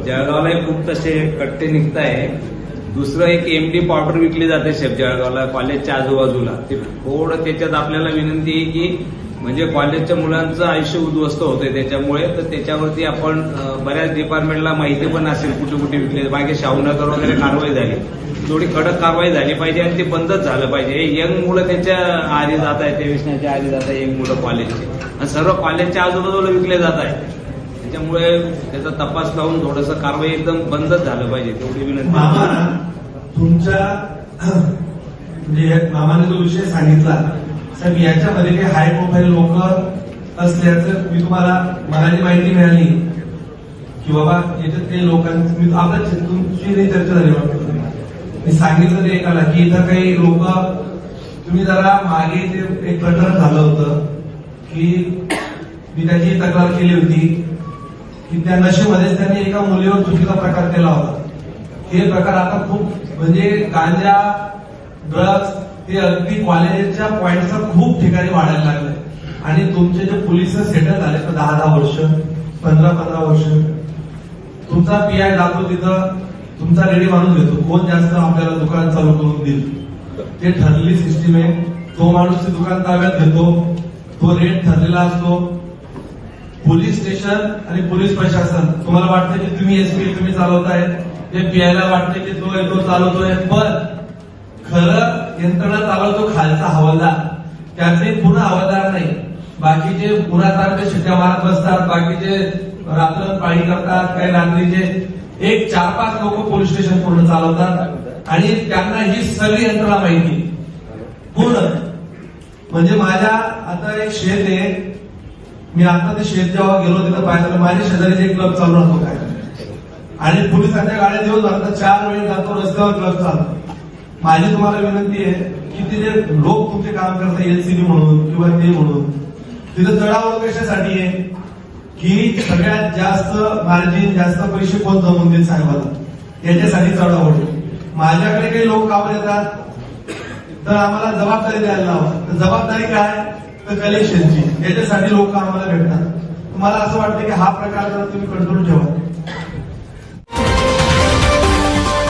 जळगावला खूप तसे कट्टे निघताय। दुसरं एक एमडी पावडर विकली जाते शेफ जळगावला कॉलेजच्या आजूबाजूला। ते थोडं त्याच्यात आपल्याला विनंती आहे की म्हणजे कॉलेजच्या मुलांचं आयुष्य उद्ध्वस्त होतंय त्याच्यामुळे, तर त्याच्यावरती आपण बऱ्याच डिपार्टमेंटला माहिती पण असेल कुठे कुठे विकले। मागे शाहूनगर वगैरे कारवाई झाली, थोडी कडक कारवाई झाली पाहिजे आणि ते बंदच झालं पाहिजे। हे यंग मुलं त्याच्या आरी जात आहे, ते व्यसनाच्या आरी जात आहे यंग मुलं कॉलेजचे, आणि सर्व कॉलेजच्या आजूबाजूला विकले जात आहे। त्याच्यामुळे त्याचा तपास लावून थोडंसं कारवाई एकदम बंदच झालं पाहिजे, तेवढी विनंती। तुमच्या म्हणजे मामाने जो विषय सांगितला साहेब, याच्यामध्ये काही हाय प्रोफाईल लोक असल्याचं मला जी माहिती मिळाली की बाबा याच्यात काही लोकांची आपल्या तुमची नाही चर्चा झाली वाटतं, मी सांगितलं ते एकाला की इथं काही लोक तुम्ही जरा मागे ते एक प्रकरण झालं होतं की मी त्याची तक्रार केली होती की त्या नशेमध्येच त्यांनी एका मुलीवर चुकीचा प्रकार केला होता। हे प्रकार आता खूप म्हणजे गांजा ड्रग्ज ते अगदी कॉलेजच्या पॉईंटचा खूप ठिकाणी वाढायला लागले, आणि तुमचे जे पोलीस सेटल झाले 10-10 वर्ष 15-15 वर्ष, तुमचा पीआय जातो तिथं तुमचा रेडी माणूस घेतो, कोण जास्त आपल्याला दुकान चालू करून देईल ते ठरलेली सिस्टीम आहे। तो माणूस ते दुकान ताब्यात घेतो, तो रेट ठरलेला असतो। पोलीस स्टेशन आणि पोलीस प्रशासन तुम्हाला वाटतं की तुम्ही एसपी तुम्ही चालवताय, ते पीआयला वाटते की तो चालवतोय, पण खरं यंत्रणा चालवतो खालचा हवालदार, त्याचे पुन्हा हवालदार नाही। बाकीचे पुन्हा तारखे शिट्ट्या मारत बसतात, बाकीचे रात्र पाळी करतात, काही रात्रीचे 1-4-5 लोक पोलीस स्टेशन पूर्ण चालवतात, आणि त्यांना ही सगळी यंत्रणा माहिती पूर्ण। म्हणजे माझ्या आता एक शेत आहे, मी आता ते शेत जेव्हा गेलो तिथं पाहिलं माझ्या शेजारीचे एक क्लब चालू राहतो काय, आणि पोलिसांच्या गाड्या दिवस भरतात 4 वेळ जातो रस्त्यावर क्लब चालतो। माझी तुम्हाला विनंती आहे की तिथे लोक तुमचे काम करतात एलसीबी म्हणून किंवा ते म्हणून, तिथं चढावळ कशासाठी आहे की सगळ्यात जास्त मार्जिन जास्त पैसे कोण जमून देत साहेबाला, याच्यासाठी चढावळ। माझ्याकडे काही लोक कामाला येतात तर आम्हाला जबाबदारी द्यायला लावा, तर जबाबदारी काय तर कलेक्शनची, याच्यासाठी लोक आम्हाला भेटतात। मला असं वाटतं की हा प्रकार जर तुम्ही कंट्रोल ठेवा।